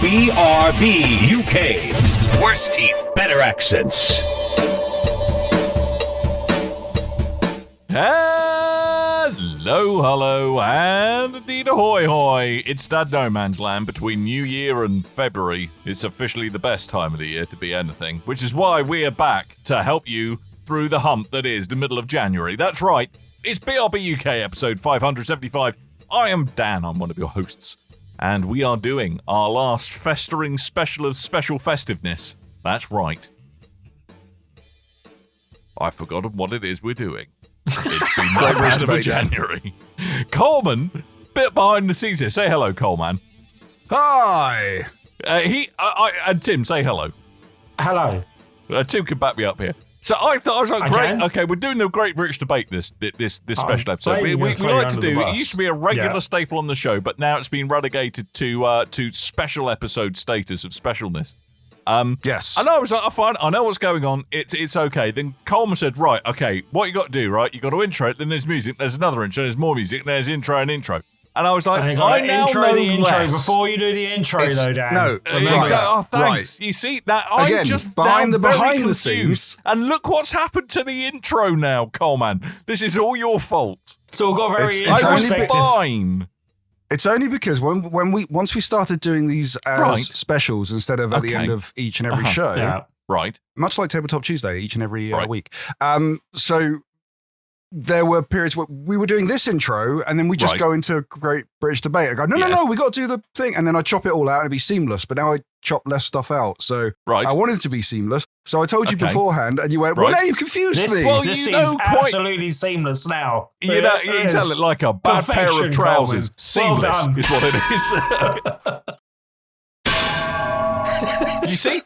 BRB UK. Worse teeth, better accents. Hello, and indeed ahoy hoy. It's that no man's land between New Year and February. It's officially the best time of the year to be anything, which is why we're back to help you through the hump that is the middle of January. That's right, it's BRB UK episode 575. I am Dan, I'm one of your hosts, and we are doing our last festering special of special festiveness. That's right. I've forgotten what it is we're doing. It's been the rest of January. Coleman, bit behind the scenes here. Say hello, Coleman. Hi. And Tim, say hello. Hello. Tim can back me up here. So I was like, great. Okay, we're doing the Great British Debate this special episode. We like to do. It used to be a regular staple on the show, but now it's been relegated to special episode status of specialness. Yes. And I was like, fine, I know what's going on. It's okay. Then Coleman said, right, okay, what you got to do, right? You got to intro it, then there's music, there's another intro, there's more music, there's intro and intro. And I was like, I now know the intro less. Before you do the intro, though, Dan. No, exactly. Oh, thanks. Right. You see that? I'm Again, just behind the scenes. And look what's happened to the intro now, Coleman. This is all your fault. So we've got very I was introspective. fine. It's only because once we started doing these specials instead of at the end of each and every show, right, much like Tabletop Tuesday, each and every week. So there were periods where we were doing this intro, and then we just go into Great British Debate. I go, no, we got to do the thing, and then I chop it all out and it'd be seamless. But now I chop less stuff out, so I wanted it to be seamless. So I told you beforehand, and you went, well, now you confused me. Well, this seems absolutely seamless now. You know, exactly like a bad pair of trousers. Seamless is what it is. You see?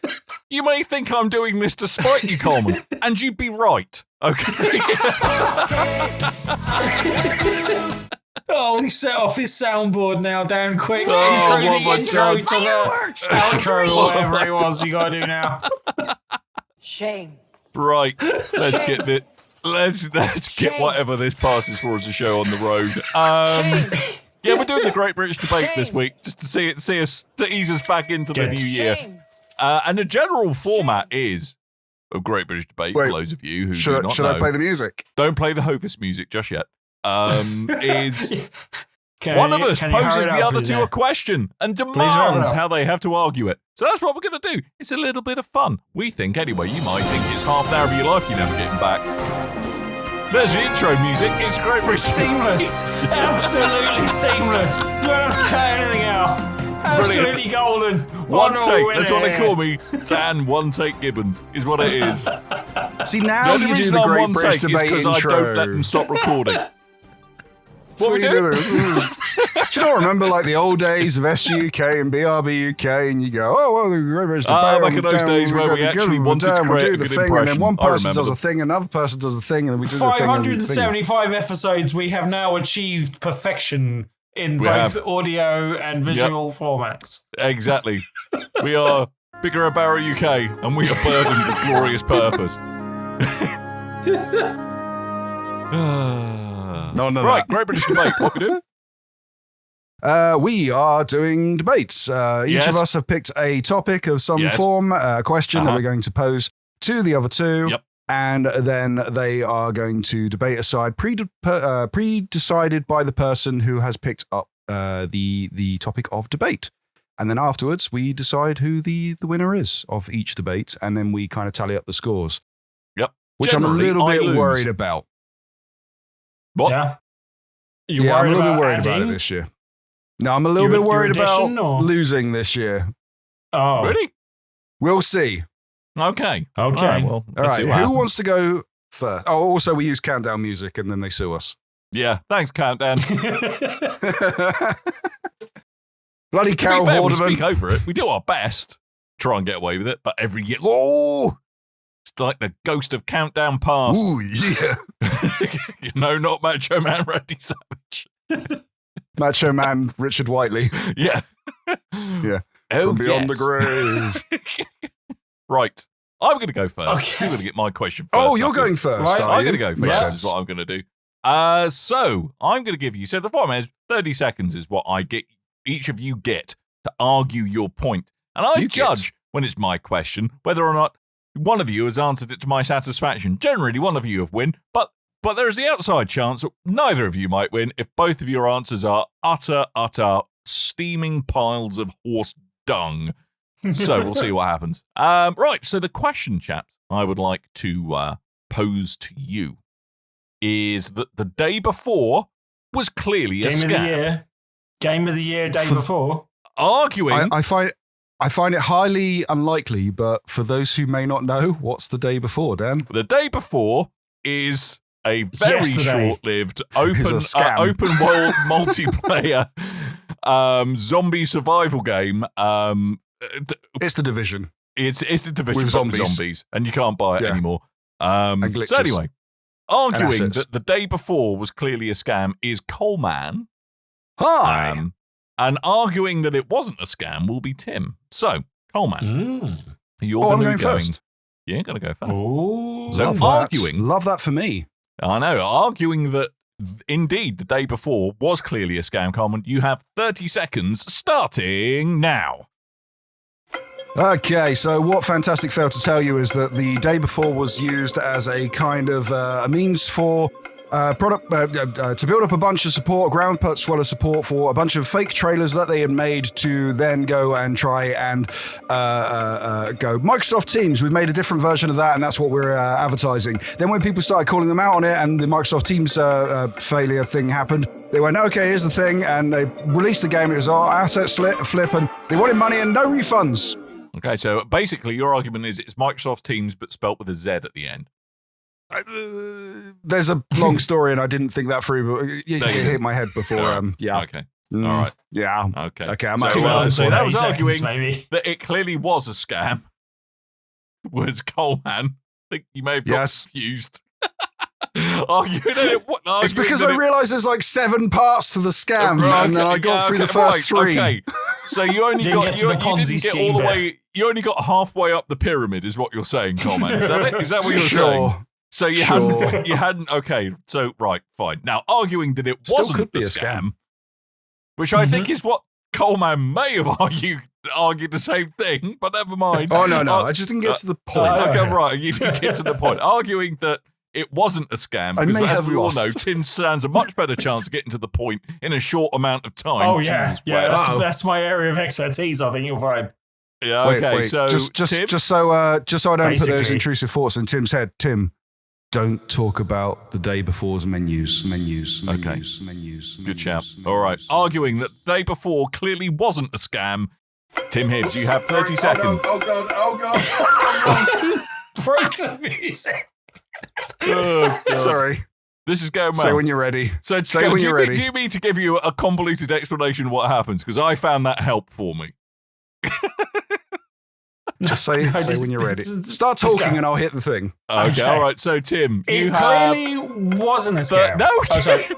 You may think I'm doing this to spite you, Coleman, and you'd be right. Okay. Oh, we set off his soundboard now, Dan. Quick, intro to the outro, or whatever it was you gotta do now. Shame. Right, let's get it. Let's get whatever this passes for as a show on the road. Yeah, we're doing the Great British Debate this week, just to ease us back into the new year. And the general format is a Great British Debate, for those of you who do not know. Should I play the music? Don't play the Hovis music just yet. Is one of us poses the other two a question and demands how they have to argue it. So that's what we're going to do. It's a little bit of fun. We think, anyway. You might think it's half an hour of your life you're never getting back. There's the intro music. It's Great British. Seamless. Absolutely seamless. You don't have to cut anything out. Absolutely golden. One take. That's what they call me. Dan One Take Gibbons is what it is. See, now you do the Great British Debate intro. I don't let them stop recording. What we do? Do you not remember like the old days of SGUK and BRB UK, and you go, oh well, the Great British Debate. Back in those days where we actually wanted to create a good impression. And then one person does a thing, another person does a thing, and we do the thing. 575 episomes, we have now achieved perfection in both audio and visual formats. Exactly. We are Bigger Barrow UK, and we are burdened with glorious purpose. Right, Great British Debate. What we do? We are doing debates. Each of us have picked a topic of some form, a question that we're going to pose to the other two. Yep. And then they are going to debate a side pre-decided by the person who has picked up the topic of debate. And then afterwards, we decide who the winner is of each debate, and then we kind of tally up the scores. Yep. Which Generally, I'm a little bit worried about. What? Yeah. I'm a little bit worried about it this year. No, I'm a little bit worried about losing this year. Oh. Really? We'll see. Okay. All right, All right. Who wants to go first? Oh, also, we use countdown music, and then they sue us. Yeah. Thanks, Countdown. Bloody Carol Vorderman. We speak over it. We do our best. Try and get away with it. But every year, it's like the ghost of Countdown past. Ooh, yeah. Not Macho Man Randy Savage. Macho Man Richard Whiteley. Yeah. Yeah. Oh, from beyond the grave. Right. I'm going to go first. Okay. You're going to get my question first. Oh, you're going first, right? I'm going to go first. Yes. Is what I'm going to do. So I'm going to give you. So the format is 30 seconds is what I get. Each of you get to argue your point. And I judge, when it's my question, whether or not one of you has answered it to my satisfaction. Generally, one of you have win, but there's the outside chance that neither of you might win if both of your answers are utter steaming piles of horse dung. So we'll see what happens. Right, so the question, chaps, I would like to pose to you is that the day before was clearly a scam. Game of the year, day before. Arguing. I find it highly unlikely, but for those who may not know, what's the day before, Dan? The day before is a very short-lived open world multiplayer zombie survival game. It's the Division. It's the Division with zombies, and you can't buy it anymore. And glitches. So anyway, arguing that the day before was clearly a scam is Coleman. Hi. And arguing that it wasn't a scam will be Tim. So, Coleman, you're I'm going first. You're going to go first. Ooh, so arguing, love that for me. I know, arguing that indeed the day before was clearly a scam, Coleman. You have 30 seconds starting now. Okay, so what Fantastic failed to tell you is that the day before was used as a kind of a means for to build up a bunch of support, groundswell of support for a bunch of fake trailers that they had made to then go and try and go, Microsoft Teams, we've made a different version of that, and that's what we're advertising. Then when people started calling them out on it and the Microsoft Teams failure thing happened, they went, okay, here's the thing, and they released the game. It was asset flip, and they wanted money and no refunds. Okay, so basically your argument is it's Microsoft Teams but spelt with a Z at the end. There's a long story and I didn't think that through, but it hit my head before. Yeah. Okay. All right. Yeah. Okay. I'm so that was arguing maybe. that it clearly was a scam. Was Coleman. I think you may have got confused. It's because I realised there's like 7 parts to the scam, and then I got through the first 3. Okay. So you only you didn't get all the way. You only got halfway up the pyramid, is what you're saying, Coleman. Is that it? Is that what you're saying? So you hadn't. Okay. So right, fine. Now arguing that it wasn't a scam, which I think is what Coleman may have argued the same thing, but never mind. Oh no, I just didn't get to the point. Okay, right. You didn't get to the point. Arguing that it wasn't a scam, because as we all know, Tim stands a much better chance of getting to the point in a short amount of time. Oh yeah, that's my area of expertise. I think you'll find. Yeah. Okay. Wait. So just so I don't put those intrusive thoughts in Tim's head. Tim, don't talk about the day before's menus. Okay. Good shout. All right. Arguing that the day before clearly wasn't a scam. Tim Hibbs, you have 30 seconds. Oh god. Break the music. Sorry. This is going well. Say when you're ready. So say when you're ready. Do you mean to give you a convoluted explanation of what happens? Because I found that help for me. Just say when you're ready. Start talking and I'll hit the thing. Okay. All right. So Tim, it clearly wasn't a scam. No. Sorry.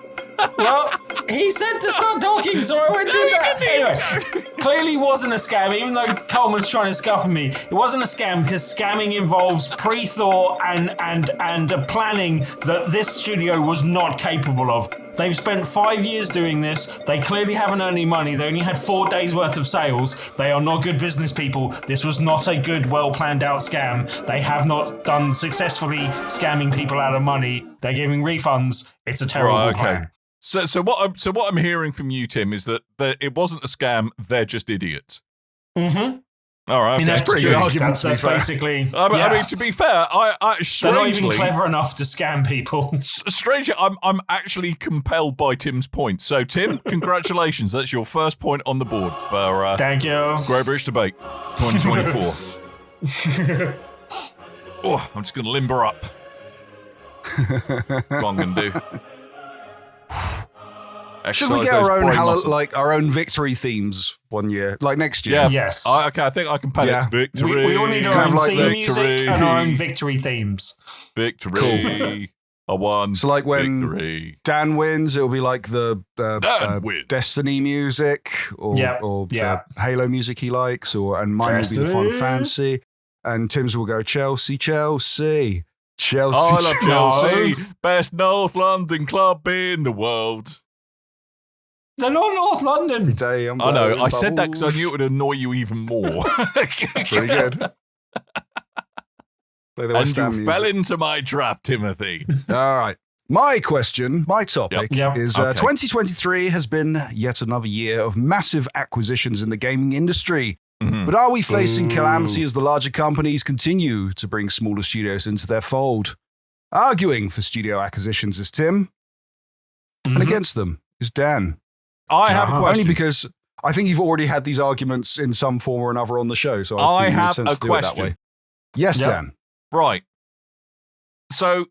Well, he said to start talking, so I went and did that. Anyway, clearly wasn't a scam, even though Coleman's trying to scupper me. It wasn't a scam because scamming involves pre-thought and planning that this studio was not capable of. They've spent 5 years doing this. They clearly haven't earned any money. They only had 4 days worth of sales. They are not good business people. This was not a good, well-planned out scam. They have not done successfully scamming people out of money. They're giving refunds. It's a terrible plan. So what I'm hearing from you, Tim, is that it wasn't a scam. They're just idiots. Mm-hmm. All right, I mean, that's pretty good argument. That's basically. I mean, to be fair, I strangely, they're not even clever enough to scam people. Strangely, I'm actually compelled by Tim's point. So, Tim, congratulations. That's your first point on the board for thank you. Great British Debate 2024. I'm just going to limber up. That's what I'm going to do. Should we get our own victory themes one year, like next year? Yeah. Yes. I think I can palette victory. We all need our own theme music and our own victory themes. Victory. Cool. I won. So like when victory. Dan wins, it'll be like the Destiny music or the Halo music he likes, and mine will be the Final Fantasy, and Tim's will go Chelsea. Oh, I love Chelsea. Best North London club in the world. They're not North London. Every day I'm I know. blowing I said that because I knew it bubbles. would annoy you even more. Pretty good. Play the West And Ham you music. fell into my trap, Timothy. All right. My question, my topic Yep. is Okay. 2023 has been yet another year of massive acquisitions in the gaming industry. Mhm. But are we facing calamity as the larger companies continue to bring smaller studios into their fold? Arguing for studio acquisitions is Tim, and against them is Dan. I have a question. Only because I think you've already had these arguments in some form or another on the show, so I think it makes have sense a to do it that question. way. Yes, Yep. Dan. Right. So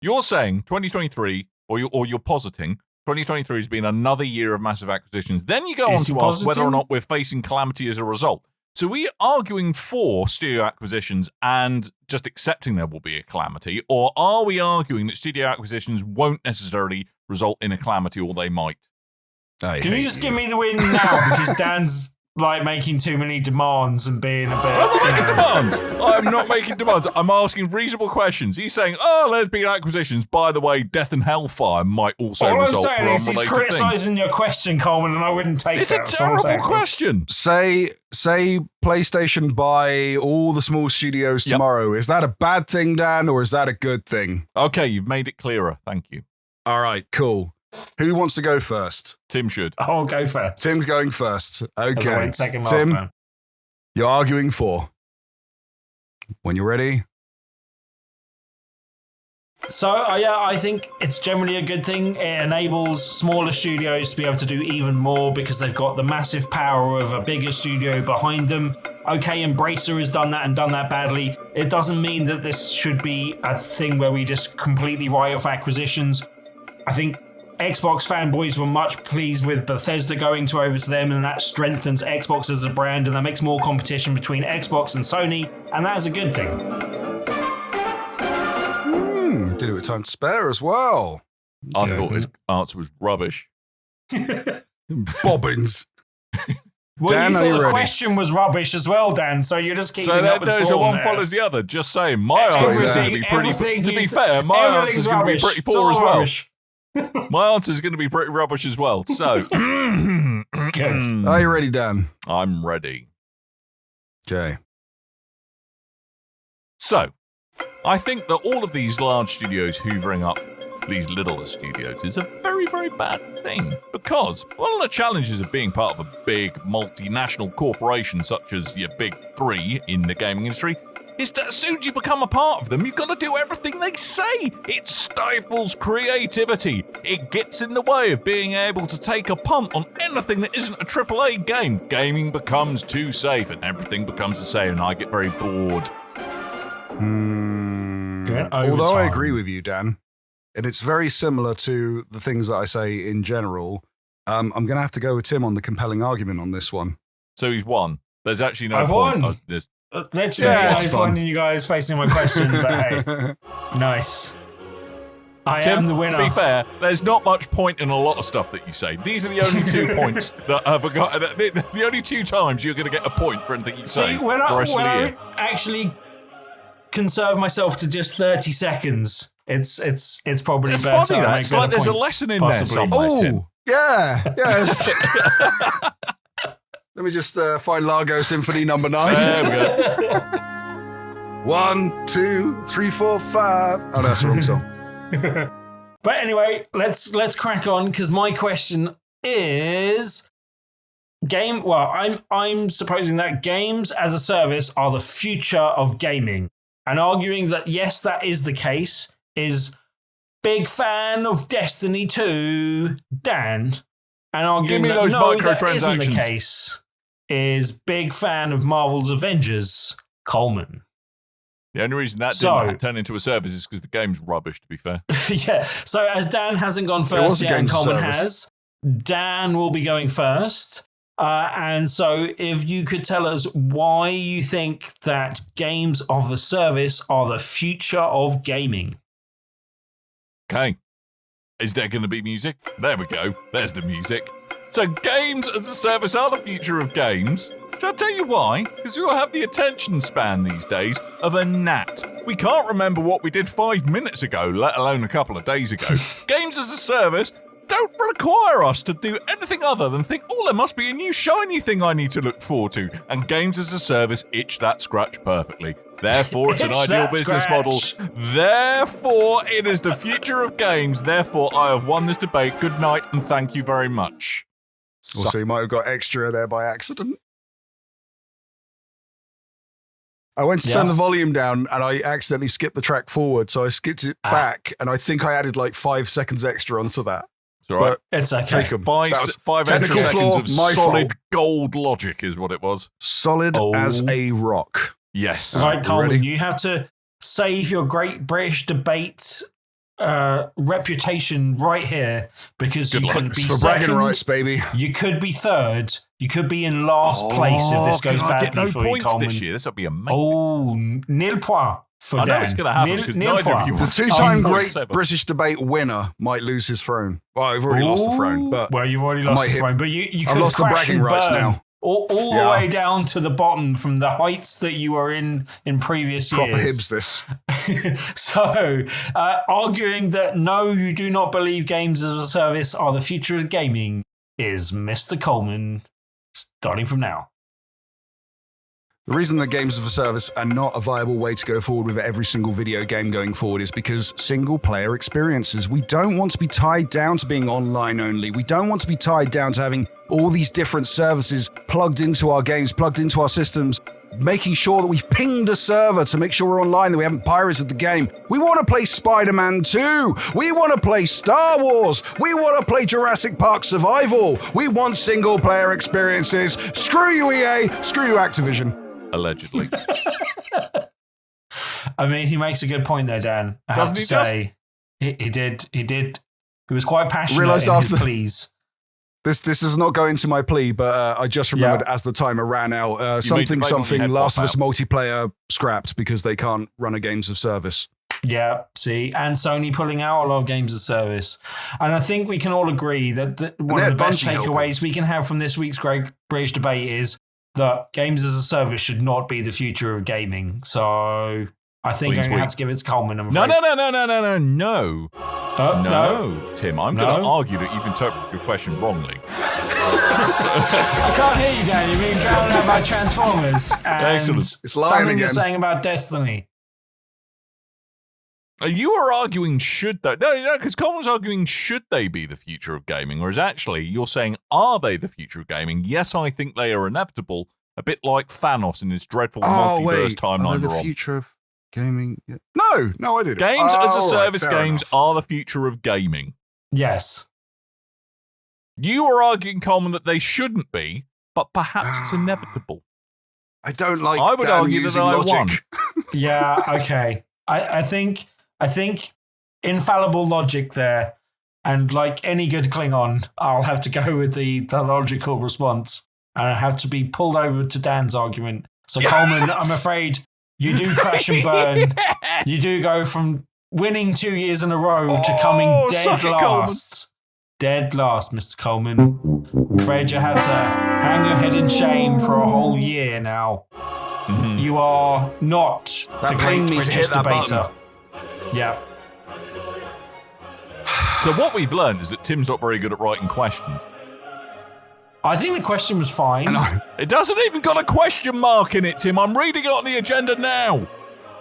you're saying 2023, or you're positing 2023 has been another year of massive acquisitions. Then you go on Is to he ask whether or positing? not we're facing calamity as a result. So we're arguing for studio acquisitions and just accepting there will be a calamity, or are we arguing that studio acquisitions won't necessarily result in a calamity, or they might? Can you just give me the win now? Because Dan's like making too many demands and being a bit. I'm not making demands. I'm not making demands. I'm asking reasonable questions. He's saying, "Oh, there's been acquisitions. By the way, death and hellfire might also All I'm result saying from is he's unrelated things." criticising your question, Coleman, and I wouldn't take It's a that. That's all I'm terrible saying. question. Say PlayStation buy all the small studios Yep. tomorrow. Is that a bad thing, Dan, or is that a good thing? Okay, you've made it clearer. Thank you. All right, cool. Who wants to go first? Tim should. I'll go first. Tim's going first. As I Okay. went second last Tim, time. you're arguing for. When you're ready. So, yeah, I think it's generally a good thing. It enables smaller studios to be able to do even more because they've got the massive power of a bigger studio behind them. Okay, Embracer has done that and done that badly. It doesn't mean that this should be a thing where we just completely write off acquisitions. I think Xbox fanboys were much pleased with Bethesda going over to them, and that strengthens Xbox as a brand, and that makes more competition between Xbox and Sony, and that is a good thing. Did it with time to spare as well. I Okay. thought his answer was rubbish. Bobbins. Well, Dan, you are thought you the ready? question was rubbish as well, Dan, so you're just keeping So up with no, so form one there. follows the other. Just saying, my answer's going to be pretty. everything To be you- fair, my everything's answer's going to be rubbish. pretty It's poor all as well. rubbish. My answer's going to be pretty rubbish as well. So, Good. Are you ready, Dan? I'm ready. Okay. So, I think that all of these large studios hoovering up these littler studios is a very, very bad thing. Because one of the challenges of being part of a big multinational corporation such as your big three in the gaming industry is that as soon as you become a part of them, you've got to do everything they say. It stifles creativity. It gets in the way of being able to take a punt on anything that isn't a AAA game. Gaming becomes too safe and everything becomes the same, and I get very bored. Good Although I overtime. agree with you, Dan, and it's very similar to the things that I say in general, I'm going to have to go with Tim on the compelling argument on this one. So he's won. There's actually no I've point. won. There's- Literally, Yeah, it's I'm fun. finding you guys facing my question, but hey, nice. I Tim, am the winner. to be fair, there's not much point in a lot of stuff that you say. These are the only 2 points that have got. The only 2 times you're going to get a point for anything you say See, when the rest of the I year. actually conserve myself to just 30 seconds, it's probably It's better. funny I that. make It's better like there's a points, lesson in possibly. there somewhere, Tim. Oh, yeah, yes. Let me just find Largo Symphony number 9. There we go. 1, 2, 3, 4, 5. Oh, that's the wrong song. But anyway, let's crack on because my question is I'm supposing that games as a service are the future of gaming, and arguing that yes, that is the case is big fan of Destiny 2, Dan, and arguing me that those no, that isn't the microtransactions. case is big fan of Marvel's Avengers, Coleman. The only reason that So- didn't turn into a service is because the game's rubbish, to be fair. Yeah, so as Dan hasn't gone was first a yet and games Coleman service. has, Dan will be going first. And so if you could tell us why you think that games of the service are the future of gaming. Okay. Is there going to be music? There we go. There's the music. So games as a service are the future of games. Shall I tell you why? Because we all have the attention span these days of a gnat. We can't remember what we did 5 minutes ago, let alone a couple of days ago. Games as a service don't require us to do anything other than think, oh, there must be a new shiny thing I need to look forward to. And games as a service itch that scratch perfectly. Therefore, it's an ideal business model. Therefore, it is the future of games. Therefore, I have won this debate. Good night and thank you very much. Also, you might have got extra there by accident. I went to turn the volume down and I accidentally skipped the track forward. So I skipped it back and I think I added like 5 seconds extra onto that. It's all right. But it's okay. take 'em. Five extra seconds of solid gold logic is what it was. Solid as a rock. Yes. All right, Coleman, ready? you have to save your Great British Debate reputation right here because Good you luck. could be It's for bragging second, rights, baby. you could be third, you could be in last place if this goes can I get badly no for you, points Coleman. this year. This will be amazing. Oh, nil point for I know Dan. it's going to happen Nil- because nil neither of point. you The two-time Oh, Great 7. British Debate winner might lose his throne. Well, I've already lost the throne, but well, you've already lost might the hit- throne, but you I've could lost the crash bragging and rights burn now. all the way down to the bottom from the heights that you were in previous proper years. Hibs this. So, arguing that no, you do not believe games as a service are the future of gaming is Mr. Coleman, starting from now. The reason that games as a service are not a viable way to go forward with every single video game going forward is because single-player experiences. We don't want to be tied down to being online only. We don't want to be tied down to having all these different services plugged into our games, plugged into our systems, making sure that we've pinged a server to make sure we're online, that we haven't pirated the game. We want to play Spider-Man 2. We want to play Star Wars. We want to play Jurassic Park Survival. We want single-player experiences. Screw you, EA. Screw you, Activision. Allegedly. I mean, he makes a good point there, Dan. I have to say, he did. He was quite passionate Realised in his after- pleas. This is not going to my plea, but I just remembered as the timer ran out, something Last of Us multiplayer scrapped because they can't run a games of service. Yeah, see, and Sony pulling out a lot of games of service. And I think we can all agree that one of the best Bungie takeaways we can have from this week's Great British Debate is that games as a service should not be the future of gaming. So I think I'm going to have to give it to Coleman, I'm afraid. No. No, Tim, I'm going to argue that you've interpreted your question wrongly. I can't hear you, Dan. You're being drowned out by Transformers and Excellent. It's lying something you're again. saying about Destiny. You are arguing should they? No, because Coleman's arguing should they be the future of gaming, whereas actually you're saying are they the future of gaming? Yes, I think they are inevitable, a bit like Thanos in his dreadful multiverse timeline. Are they the future of gaming? Yeah. No, I didn't. Games as a all service right, fair games enough. are the future of gaming. Yes. You are arguing, Coleman, that they shouldn't be, but perhaps it's inevitable. I don't like. I would Dan argue that using I logic. won. Yeah, okay. I think infallible logic there. And like any good Klingon, I'll have to go with the logical response. And I have to be pulled over to Dan's argument. So Coleman, I'm afraid you do crash and burn. Yes! You do go from winning 2 years in a row to coming dead suck it, last. Dead last, Mr. Coleman. I'm afraid you had to hang your head in shame for a whole year now. Mm-hmm. You are not That the plane great needs to British hit that debater. button. Yeah. So what we've learned is that Tim's not very good at writing questions. I think the question was fine. It doesn't even got a question mark in it, Tim. I'm reading it on the agenda now.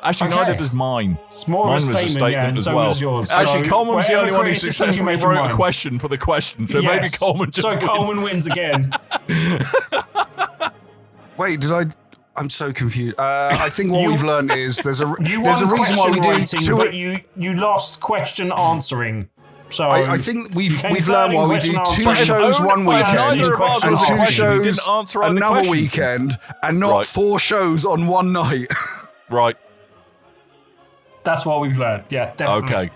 Actually, Okay. neither does mine. It's more Mine of a was statement, yeah, and as so well. was yours. Actually, So Coleman's the only whatever one who criticism you successfully make of wrote a mine. question for the question, so maybe Yes. Coleman just So Coleman wins. wins again. Wait, did I? I'm so confused. I think what we've learned is there's a You there's a won reason why we question do writing, two. but you lost question answering. So I think we've came learned why we third in do question two answering. shows one But weekend neither of us and was two a question. We shows didn't answer either another question. weekend, and not Right. 4 shows on one night. Right, That's what we've learned. Yeah, definitely. okay.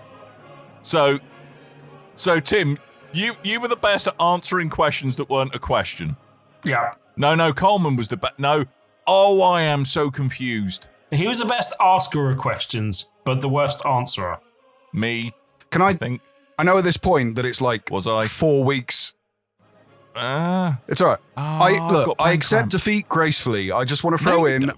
So Tim, you were the best at answering questions that weren't a question. Yeah. No, Coleman was the best. No. Oh, I am so confused. He was the best asker of questions, but the worst answerer. Me, Can I I? think. I know at this point that it's like Was I? 4 weeks. It's all right. I've got I brain accept cramp. defeat gracefully. I just want to No, throw you in,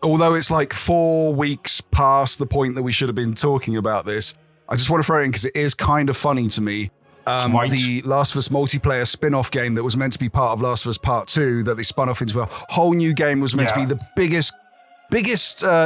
although it's like 4 weeks past the point that we should have been talking about this, I just want to throw in because it is kind of funny to me Right. The Last of Us multiplayer spin-off game that was meant to be part of Last of Us Part 2 that they spun off into a whole new game was meant to be the biggest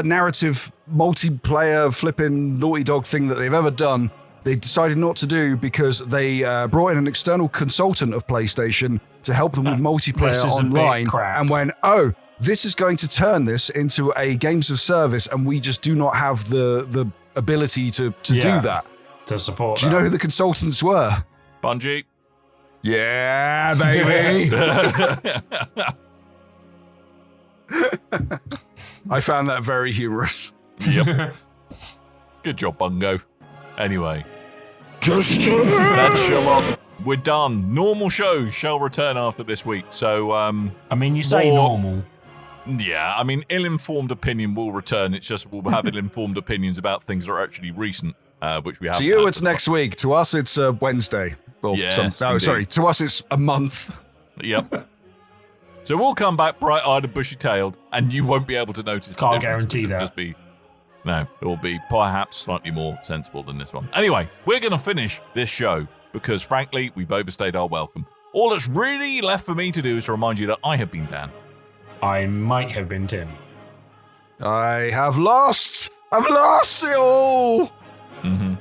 narrative multiplayer flipping Naughty Dog thing that they've ever done. They decided not to do because they brought in an external consultant of PlayStation to help them with multiplayer online and went, oh, this is going to turn this into a games of service and we just do not have the ability to do that. To support Do you know who the consultants were? Bungie. Yeah, baby. I found that very humorous. Yep. Good job, Bungo. Anyway. That's Sherlock. We're done. Normal show shall return after this week. So, I mean, you say normal. Yeah, I mean, ill-informed opinion will return. It's just we'll have ill-informed opinions about things that are actually recent. Which we have. To you, it's next week. To us, it's Wednesday. Well, sorry. To us, it's a month. Yep. So we'll come back bright-eyed and bushy-tailed, and you won't be able to notice. Can't guarantee that. It will be perhaps slightly more sensible than this one. Anyway, we're going to finish this show because, frankly, we've overstayed our welcome. All that's really left for me to do is to remind you that I have been Dan. I might have been Tim. I have lost. I've lost it all. Mm-hmm.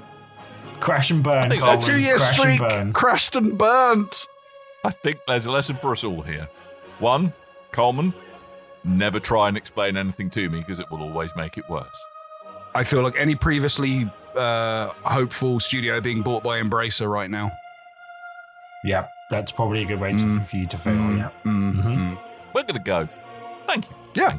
Crash and burn. A 2-year streak crashed and burnt. I think there's a lesson for us all here. 1, Coleman, never try and explain anything to me because it will always make it worse. I feel like any previously hopeful studio being bought by Embracer right now. Yeah, that's probably a good way for you to feel. We're going to go. Thank you. Yeah.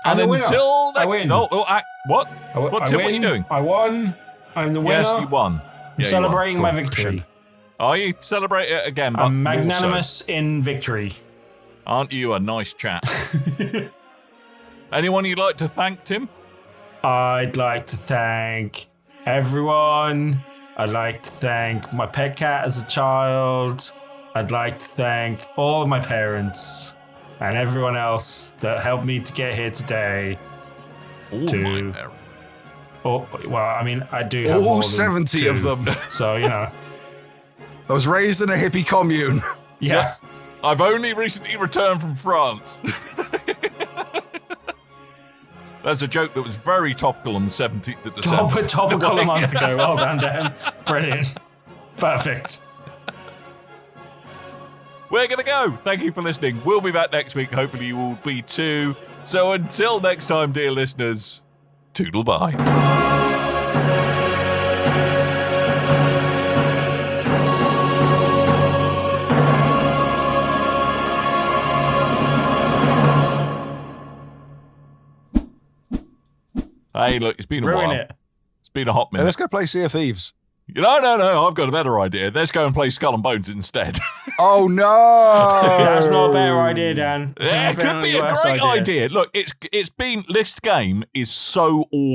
And until I win. What? What, Tim, what are you doing? I won. I'm the winner. Yes, you won. I'm celebrating my victory. Are you? Celebrate it again. But I'm magnanimous in victory. Aren't you a nice chap? Anyone you'd like to thank, Tim? I'd like to thank everyone. I'd like to thank my pet cat as a child. I'd like to thank all of my parents and everyone else that helped me to get here today. All my parents. Oh, well, I mean, I do have all more 70 than of them. So, you know. I was raised in a hippie commune. Yeah. I've only recently returned from France. That's a joke that was very topical on the 17th of December. Topical a month ago. Well done, Dan. Brilliant. Perfect. We're going to go. Thank you for listening. We'll be back next week. Hopefully you will be too. So until next time, dear listeners, toodle bye. Hey, look, it's been a while. It's been a hot minute. Let's go play Sea of Thieves. No, I've got a better idea. Let's go and play Skull and Bones instead. Oh, no! That's not a better idea, Dan. It could be a great idea. Look, this game is so awesome.